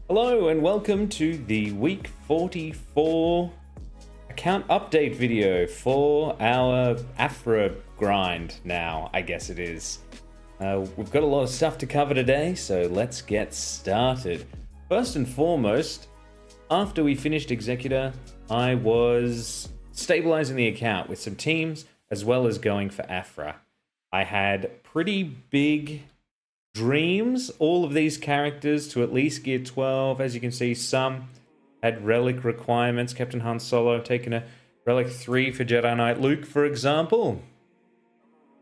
Hello and welcome to the week 44 account update video for our Aphra grind now, I guess it is. We've got a lot of stuff to cover today, so let's get started. First and foremost, after we finished Executor, I was stabilizing the account with some teams as well as going for Aphra. I had pretty big dreams, all of these characters to at least gear 12. As you can see, some had relic requirements. Captain Han Solo taking a relic 3 for Jedi Knight Luke, for example.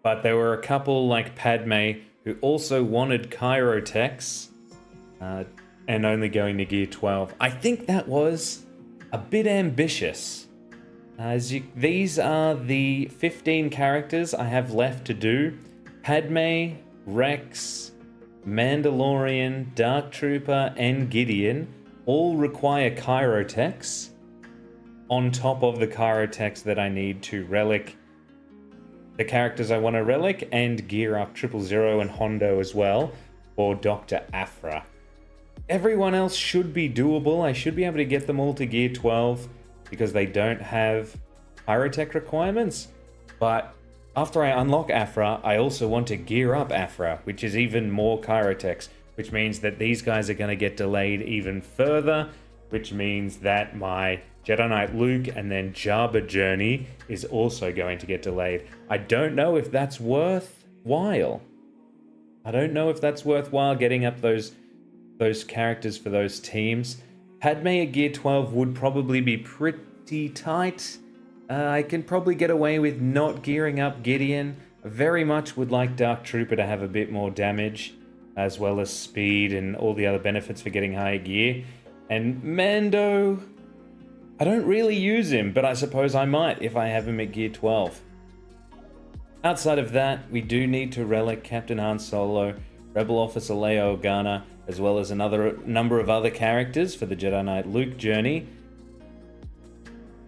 But there were a couple like Padme who also wanted Chirotechs and only going to gear 12. I think that was a bit ambitious. These are the 15 characters I have left to do. Padme, Rex, Mandalorian, Dark Trooper, and Gideon all require Chirotechs on top of the Chirotechs that I need to relic the characters I want to relic and gear up 000 and Hondo as well for Doctor Aphra. Everyone else should be doable. I should be able to get them all to gear 12 because they don't have Chirotech requirements. But after I unlock Aphra, I also want to gear up Aphra, which is even more Chirotechs, which means that these guys are going to get delayed even further, which means that my Jedi Knight Luke and then Jabba journey is also going to get delayed. I don't know if that's worthwhile. I don't know if that's worthwhile getting up those characters for those teams. Padme at gear 12 would probably be pretty tight. I can probably get away with not gearing up Gideon. I very much would like Dark Trooper to have a bit more damage, as well as speed and all the other benefits for getting higher gear. And Mando, I don't really use him, but I suppose I might if I have him at gear 12. Outside of that, we do need to relic Captain Han Solo, Rebel Officer Leia Organa, as well as another number of other characters for the Jedi Knight Luke journey.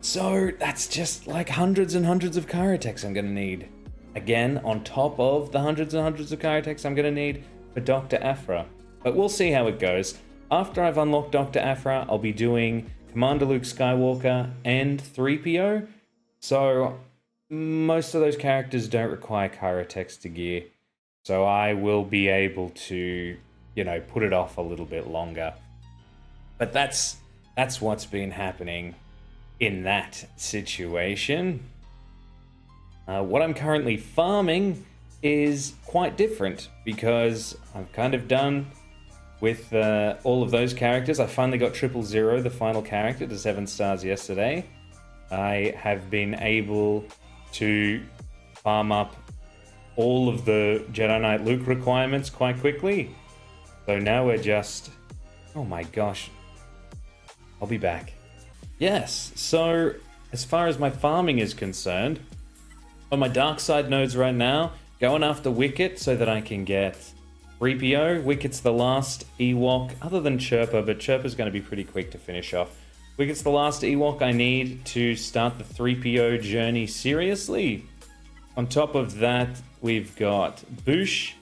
So that's just like hundreds and hundreds of Chirotechs I'm going to need. Again, on top of the hundreds and hundreds of Chirotechs I'm going to need for Doctor Aphra. But we'll see how it goes. After I've unlocked Doctor Aphra, I'll be doing Commander Luke Skywalker and 3PO. So most of those characters don't require Chirotechs to gear. So I will be able to, put it off a little bit longer. But that's what's been happening in that situation. What I'm currently farming is quite different because I'm kind of done with all of those characters. I finally got 000, the final character, to 7 stars yesterday. I have been able to farm up all of the Jedi Knight Luke requirements quite quickly. So now we're just... Oh my gosh. I'll be back. Yes, so as far as my farming is concerned, on my dark side nodes right now, going after Wicket so that I can get 3PO. Wicket's the last Ewok, other than Chirpa, but Chirpa's going to be pretty quick to finish off. Wicket's the last Ewok I need to start the 3PO journey seriously. On top of that, we've got Boosh,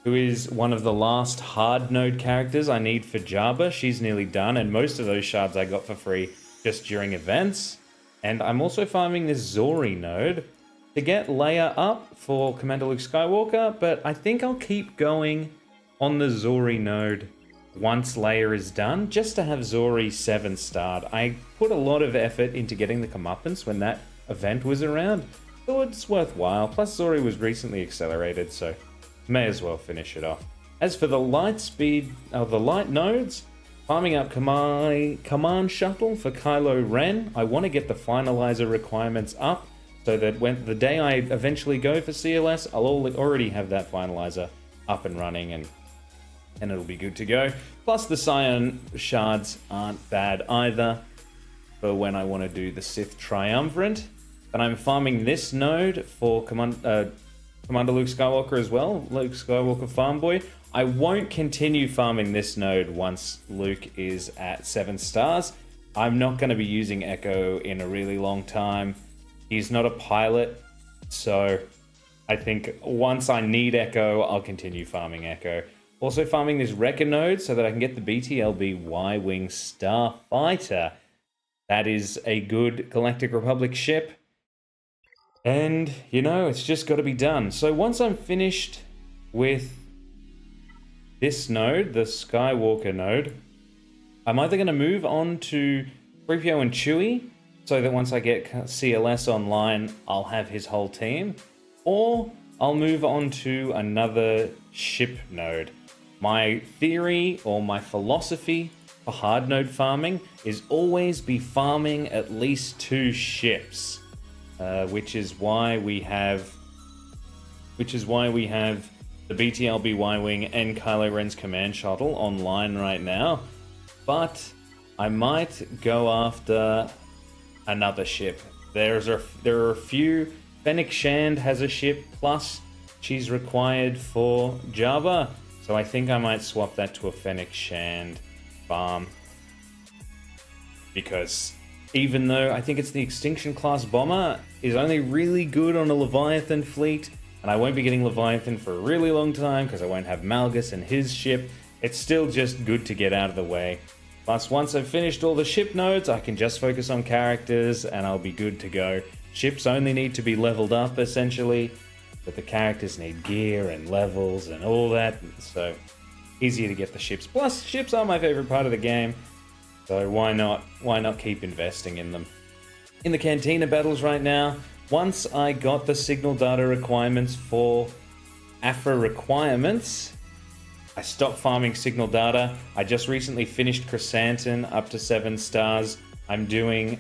who is one of the last hard node characters I need for Jabba. She's nearly done, and most of those shards I got for free just during events. And I'm also farming this Zori node to get Leia up for Commander Luke Skywalker, but I think I'll keep going on the Zori node once Leia is done, just to have Zori 7-starred. I put a lot of effort into getting the comeuppance when that event was around, so it's worthwhile. Plus Zori was recently accelerated, so may as well finish it off. As for the light nodes, farming up command shuttle for Kylo Ren. I want to get the finalizer requirements up so that when the day I eventually go for CLS, I'll already have that finalizer up and running and it'll be good to go. Plus the Scion shards aren't bad either for when I want to do the Sith Triumvirate. And I'm farming this node for Commander Luke Skywalker as well, Luke Skywalker Farm Boy. I won't continue farming this node once Luke is at 7 stars. I'm not going to be using Echo in a really long time. He's not a pilot, so I think once I need Echo, I'll continue farming Echo. Also farming this Wrecker node so that I can get the BTLB Y-Wing Starfighter. That is a good Galactic Republic ship. And, you know, it's just got to be done. So once I'm finished with this node, the Skywalker node, I'm either going to move on to 3PO and Chewie, so that once I get CLS online, I'll have his whole team, or I'll move on to another ship node. My theory or my philosophy for hard node farming is always be farming at least 2 ships, which is why we have the BTLB Y-Wing and Kylo Ren's command shuttle online right now. But I might go after another ship. There are a few. Fennec Shand has a ship, plus she's required for Jabba. So I think I might swap that to a Fennec Shand farm. Because even though I think it's the Extinction class bomber, is only really good on a Leviathan fleet, and I won't be getting Leviathan for a really long time because I won't have Malgus and his ship, it's still just good to get out of the way. Plus, once I've finished all the ship nodes, I can just focus on characters and I'll be good to go. Ships only need to be leveled up, essentially, but the characters need gear and levels and all that, so easier to get the ships. Plus, ships are my favorite part of the game, so why not keep investing in them? In the Cantina battles right now, once I got the signal data requirements for Aphra requirements, I stopped farming signal data. I just recently finished Chrysanthemum up to 7 stars. I'm doing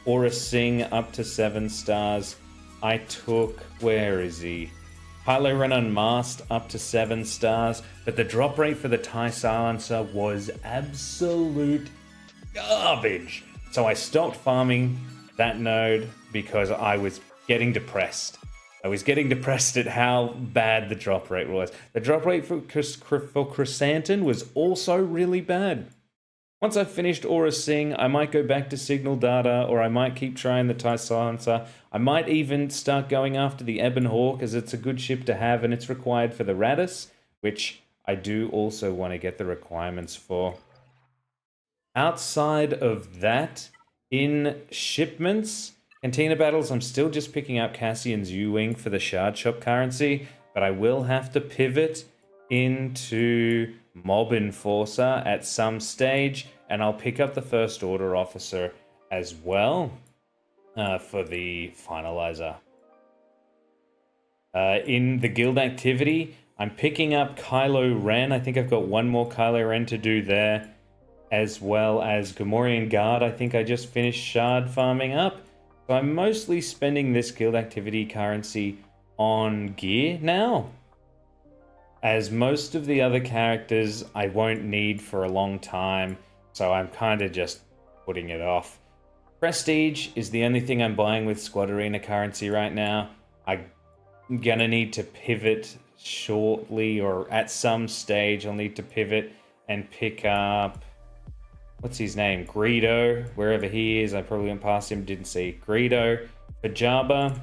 Aura Singh up to 7 stars. I took, where is he? Kylo Ren Unmasked up to 7 stars, but the drop rate for the TIE Silencer was absolute garbage. So I stopped farming that node because I was getting depressed. I was getting depressed at how bad the drop rate was. The drop rate for Chrysanthemum was also really bad. Once I've finished Aura Singh, I might go back to signal data, or I might keep trying the TIE Silencer. I might even start going after the Ebon Hawk, as it's a good ship to have, and it's required for the Radis, which I do also want to get the requirements for. Outside of that, in shipments, Cantina battles, I'm still just picking up Cassian's U-Wing for the Shard Shop currency, but I will have to pivot into Mob Enforcer at some stage, and I'll pick up the First Order Officer as well for the Finalizer. In the guild activity, I'm picking up Kylo Ren. I think I've got one more Kylo Ren to do there, as well as Gamorrean Guard. I think I just finished Shard farming up. So I'm mostly spending this guild activity currency on gear now, as most of the other characters I won't need for a long time, so I'm kind of just putting it off. Prestige is the only thing I'm buying with Squad Arena currency right now. I'm gonna need to pivot shortly, or at some stage I'll need to pivot and pick up, what's his name? Greedo, wherever he is. I probably went past him, didn't see. Greedo for Jabba.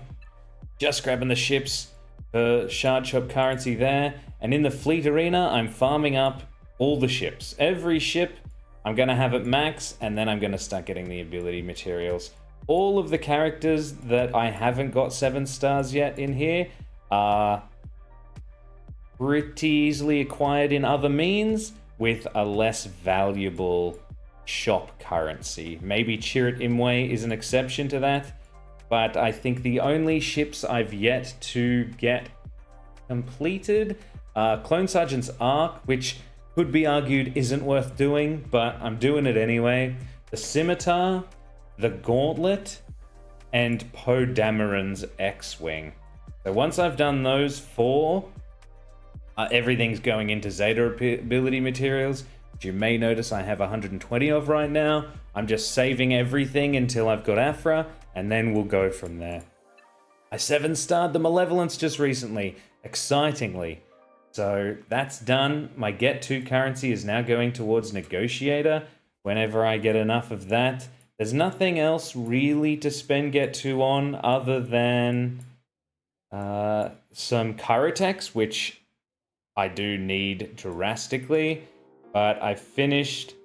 Just grabbing the ships for Shard Shop currency there. And in the fleet arena, I'm farming up all the ships. Every ship I'm going to have at max, and then I'm going to start getting the ability materials. All of the characters that I haven't got 7 stars yet in here are pretty easily acquired in other means with a less valuable shop currency. Maybe Chirrut Imwe is an exception to that, but I think the only ships I've yet to get completed are Clone Sergeant's Arc, which could be argued isn't worth doing, but I'm doing it anyway. The Scimitar, the Gauntlet, and Poe Dameron's X-Wing. So once I've done those 4, everything's going into Zeta ability materials, which you may notice I have 120 of right now. I'm just saving everything until I've got Aphra, and then we'll go from there. I 7-starred the Malevolence just recently, excitingly. So that's done. My Get To currency is now going towards Negotiator whenever I get enough of that. There's nothing else really to spend Get To on other than some Karatex, which I do need drastically. But I finished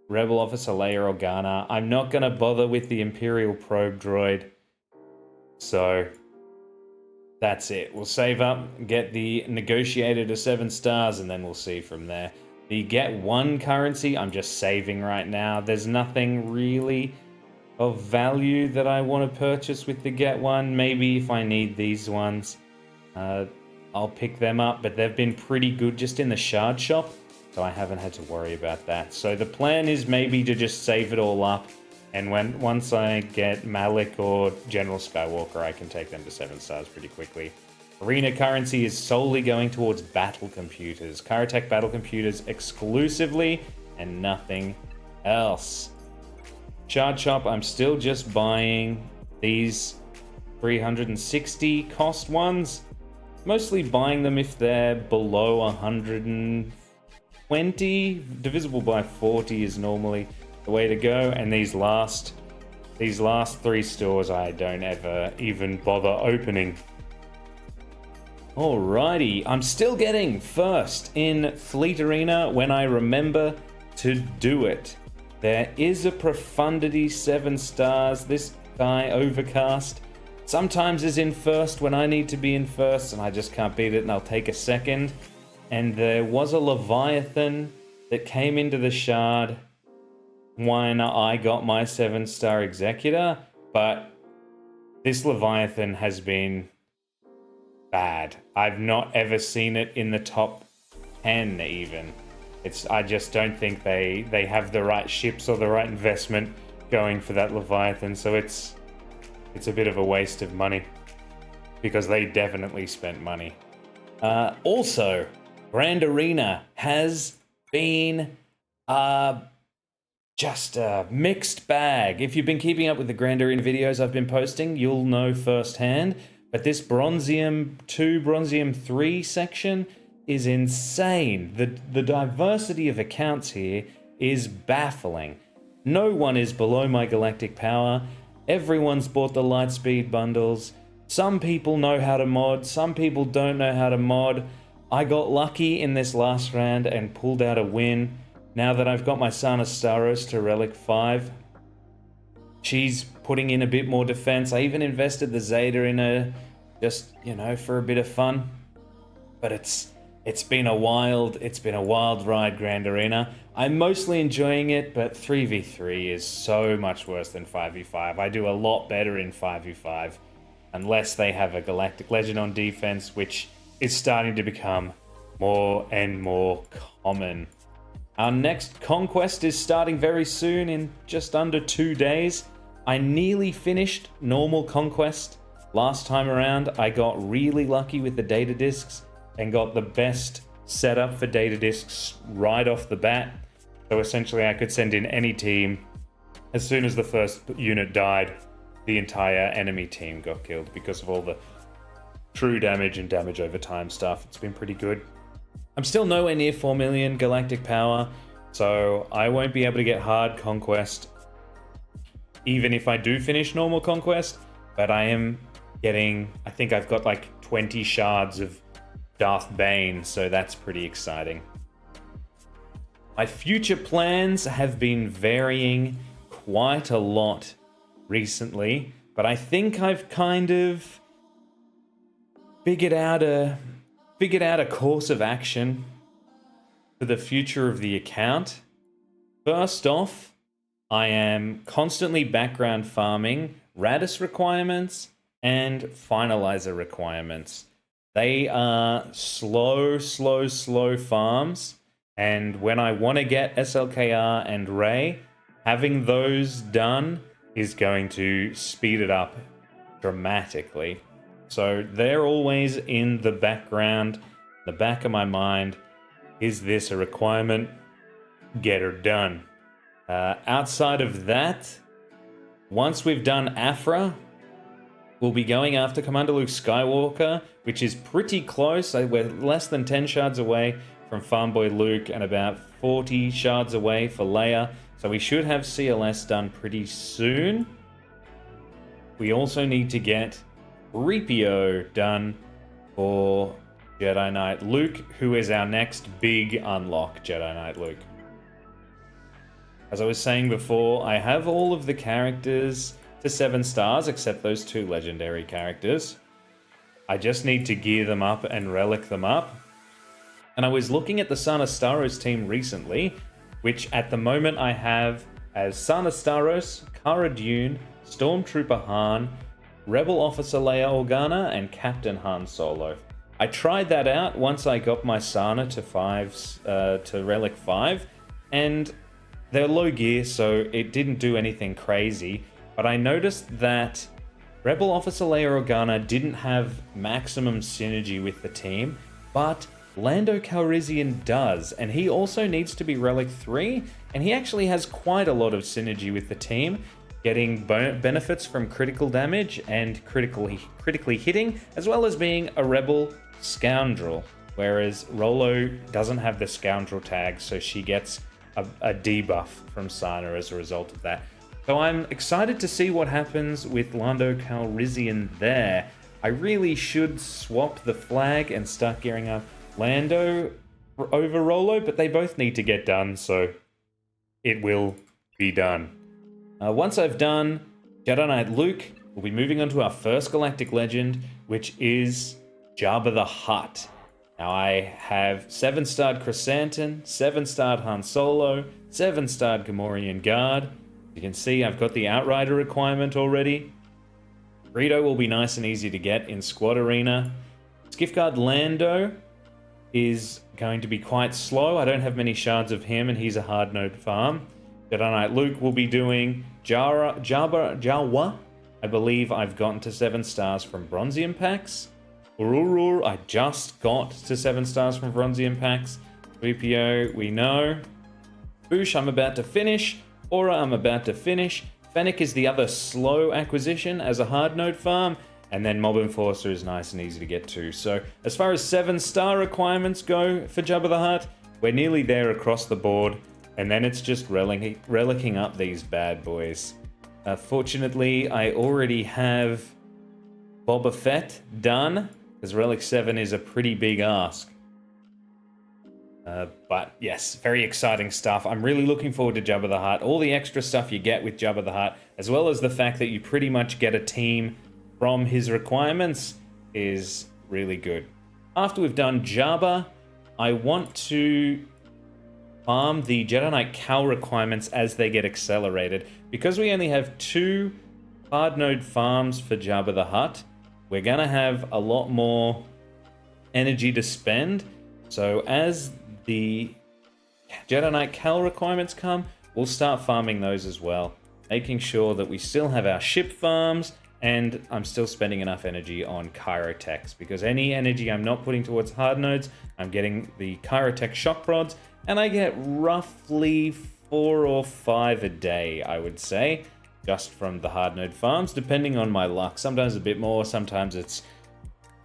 Rebel Officer Leia Organa. I'm not going to bother with the Imperial Probe Droid. So that's it. We'll save up, get the Negotiator to 7 stars, and then we'll see from there. The Get 1 currency, I'm just saving right now. There's nothing really of value that I want to purchase with the Get 1. Maybe if I need these ones, I'll pick them up. But they've been pretty good just in the shard shop, so I haven't had to worry about that. So the plan is maybe to just save it all up, and once I get Malik or General Skywalker, I can take them to 7 stars pretty quickly. Arena currency is solely going towards battle computers. Karatech battle computers exclusively, and nothing else. Shard shop, I'm still just buying these 360 cost ones. Mostly buying them if they're below 120. Divisible by 40 is normally the way to go. And these last 3 stores I don't ever even bother opening. Alrighty, I'm still getting first in Fleet Arena when I remember to do it. There is a Profundity 7 stars. This guy, Overcast, sometimes is in first when I need to be in first, and I just can't beat it, and I'll take a second. And there was a Leviathan that came into the shard when I got my 7-star Executor, but this Leviathan has been bad. I've not ever seen it in the top 10 even. I just don't think they have the right ships or the right investment going for that Leviathan, so it's a bit of a waste of money because they definitely spent money. Also, Grand Arena has been just a mixed bag. If you've been keeping up with the Grand Arena videos I've been posting, you'll know firsthand. But this Bronzium 2, Bronzium 3 section is insane. The diversity of accounts here is baffling. No one is below my galactic power. Everyone's bought the Lightspeed bundles. Some people know how to mod, some people don't know how to mod. I got lucky in this last round and pulled out a win. Now that I've got my Sana Staros to Relic 5, she's putting in a bit more defense. I even invested the Zeta in her, just, for a bit of fun. But it's been a wild ride, Grand Arena. I'm mostly enjoying it, but 3v3 is so much worse than 5v5. I do a lot better in 5v5, unless they have a Galactic Legend on defense, which is starting to become more and more common. Our next conquest is starting very soon, in just under 2 days. I nearly finished normal conquest last time around. I got really lucky with the data discs and got the best setup for data discs right off the bat. So essentially I could send in any team. As soon as the first unit died, the entire enemy team got killed because of all the true damage and damage over time stuff. It's been pretty good. I'm still nowhere near 4 million galactic power, so I won't be able to get hard conquest even if I do finish normal conquest, but I am getting, I think I've got like 20 shards of Darth Bane, so that's pretty exciting. My future plans have been varying quite a lot recently, but I think I've kind of figured out a course of action for the future of the account. First off, I am constantly background farming Radis requirements and Finalizer requirements. They are slow farms, and when I want to get SLKR and Rey, having those done is going to speed it up dramatically. So they're always in the background, the back of my mind. Is this a requirement? Get her done. Outside of that, once we've done Aphra, we'll be going after Commander Luke Skywalker, which is pretty close. We're less than 10 shards away from Farmboy Luke and about 40 shards away for Leia. So we should have CLS done pretty soon. We also need to get Ripio done for Jedi Knight Luke, who is our next big unlock, Jedi Knight Luke. As I was saying before, I have all of the characters to 7 stars, except those 2 legendary characters. I just need to gear them up and relic them up. And I was looking at the Sana Staros team recently, which at the moment I have as Sana Staros, Cara Dune, Stormtrooper Han, Rebel Officer Leia Organa, and Captain Han Solo. I tried that out once I got my Sana to Relic 5, and they're low gear, so it didn't do anything crazy. But I noticed that Rebel Officer Leia Organa didn't have maximum synergy with the team, but Lando Calrissian does, and he also needs to be Relic 3, and he actually has quite a lot of synergy with the team, getting benefits from critical damage and critically hitting, as well as being a Rebel Scoundrel, whereas Rolo doesn't have the Scoundrel tag, so she gets a debuff from Sana as a result of that. So I'm excited to see what happens with Lando Calrissian there. I really should swap the flag and start gearing up Lando over Rolo, but they both need to get done, so it will be done. Once I've done Jedi Knight Luke, we'll be moving on to our first Galactic Legend, which is Jabba the Hutt. Now I have 7-starred Chrysanthemum, 7-starred Han Solo, 7-starred Gamorrean Guard. You can see I've got the Outrider requirement already. Greedo will be nice and easy to get in Squad Arena. Skiff-Guard Lando is going to be quite slow. I don't have many shards of him, and he's a hard node farm. Jedi Knight Luke will be doing Jawa. I believe I've gotten to 7 stars from Bronzium packs. Ururur, I just got to 7 stars from Bronzium packs. 3PO, we know. Boosh, I'm about to finish. Aura, I'm about to finish. Fennec is the other slow acquisition as a hard node farm. And then Mob Enforcer is nice and easy to get to. So as far as 7-star requirements go for Jabba the Hutt, we're nearly there across the board. And then it's just relicking up these bad boys. Fortunately, I already have Boba Fett done, because Relic 7 is a pretty big ask. But yes, very exciting stuff. I'm really looking forward to Jabba the Hutt. All the extra stuff you get with Jabba the Hutt, as well as the fact that you pretty much get a team from his requirements, is really good. After we've done Jabba, I want to farm the Jedi Knight Cal requirements as they get accelerated. Because we only have 2 hard node farms for Jabba the Hutt, we're gonna have a lot more energy to spend. So as the Jedi Knight Cal requirements come, we'll start farming those as well, making sure that we still have our ship farms, and I'm still spending enough energy on Chirotechs, because any energy I'm not putting towards hard nodes, I'm getting the Chirotech shock rods, and I get roughly 4 or 5 a day, I would say, just from the hard node farms, depending on my luck. Sometimes a bit more, sometimes it's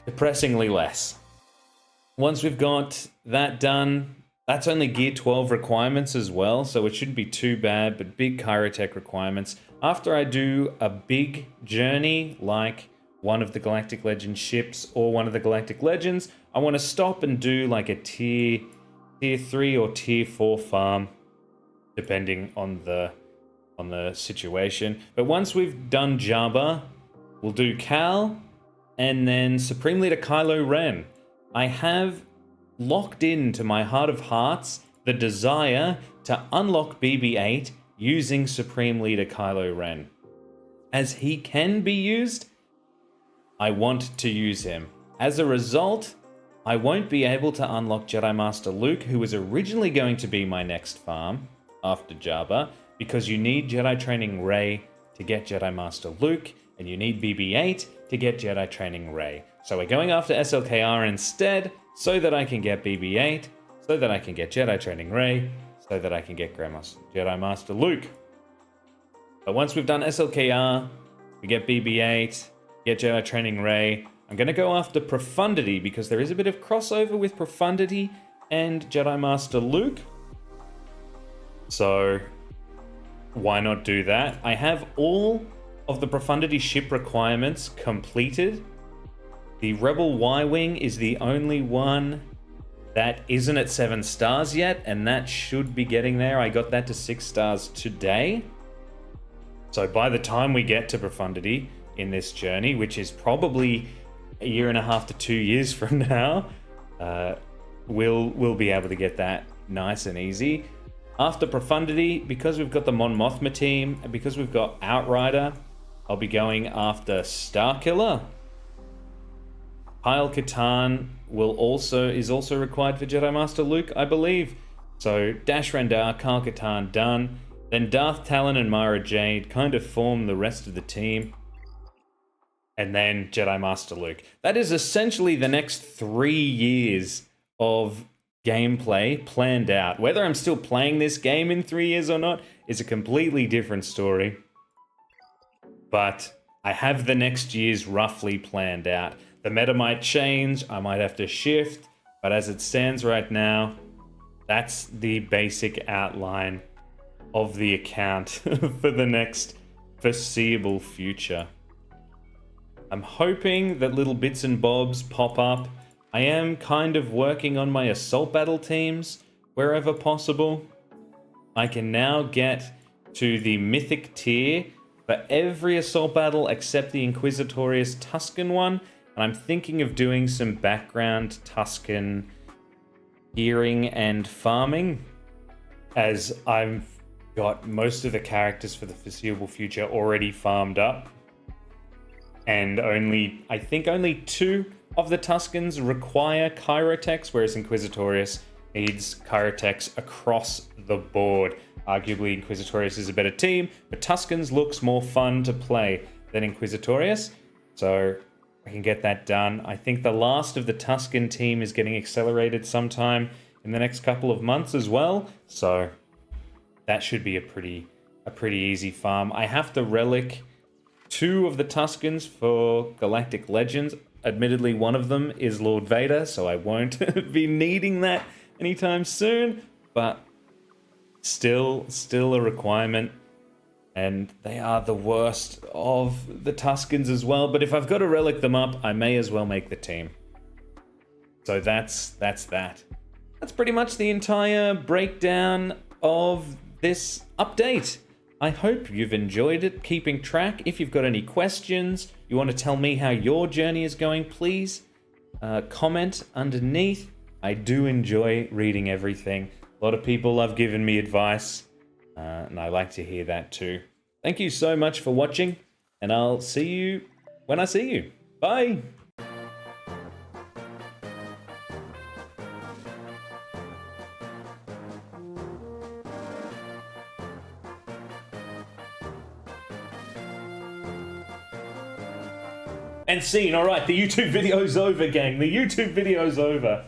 depressingly less. Once we've got that done, that's only Gear 12 requirements as well, so it shouldn't be too bad, but big Chirotech requirements. After I do a big journey, like one of the Galactic Legend ships or one of the Galactic Legends, I want to stop and do like a tier 3 or tier 4 farm, depending on the situation. But once we've done Jabba, we'll do Cal, and then Supreme Leader Kylo Ren. I have locked into my heart of hearts the desire to unlock BB-8 using Supreme Leader Kylo Ren. As he can be used, I want to use him. As a result, I won't be able to unlock Jedi Master Luke, who was originally going to be my next farm after Jabba, because you need Jedi Training Rey to get Jedi Master Luke, and you need BB-8 to get Jedi Training Rey. So we're going after SLKR instead, so that I can get BB-8, so that I can get Jedi Training Rey, so that I can get Jedi Master Luke. But once we've done SLKR, we get BB-8, get Jedi Training Rey, I'm going to go after Profundity, because there is a bit of crossover with Profundity and Jedi Master Luke. So why not do that? I have all of the Profundity ship requirements completed. The Rebel Y-Wing is the only one that isn't at 7 stars yet, and that should be getting there. I got that to 6 stars today. So by the time we get to Profundity in this journey, which is probably a year and a half to 2 years from now, we'll be able to get that nice and easy. After Profundity, because we've got the Mon Mothma team, and because we've got Outrider, I'll be going after Starkiller. Kyle Katarn is also required for Jedi Master Luke, I believe. So Dash Rendar, Kyle Katarn done. Then Darth Talon and Mara Jade kind of form the rest of the team. And then Jedi Master Luke. That is essentially the next 3 years of gameplay planned out. Whether I'm still playing this game in 3 years or not is a completely different story. But I have the next years roughly planned out. The meta might change, I might have to shift, but as it stands right now, that's the basic outline of the account for the next foreseeable future. I'm hoping that little bits and bobs pop up. I am kind of working on my assault battle teams wherever possible. I can now get to the mythic tier for every assault battle except the Inquisitorious Tusken one. And I'm thinking of doing some background Tusken gearing and farming, as I've got most of the characters for the foreseeable future already farmed up. And I think only 2 of the Tuskens require Chirotex, whereas Inquisitorious needs Chirotex across the board. Arguably, Inquisitorious is a better team, but Tuskens looks more fun to play than Inquisitorious. So I can get that done. I think the last of the Tusken team is getting accelerated sometime in the next couple of months as well. So that should be a pretty easy farm. I have to relic 2 of the Tuskens for Galactic Legends. Admittedly, one of them is Lord Vader, so I won't be needing that anytime soon. But still a requirement. And they are the worst of the Tuskens as well. But if I've got to relic them up, I may as well make the team. So that's that. That's pretty much the entire breakdown of this update. I hope you've enjoyed it, keeping track. If you've got any questions, you want to tell me how your journey is going, please comment underneath. I do enjoy reading everything. A lot of people have given me advice. And I like to hear that too. Thank you so much for watching, and I'll see you when I see you. Bye! And scene, alright, the YouTube video's over, gang. The YouTube video's over.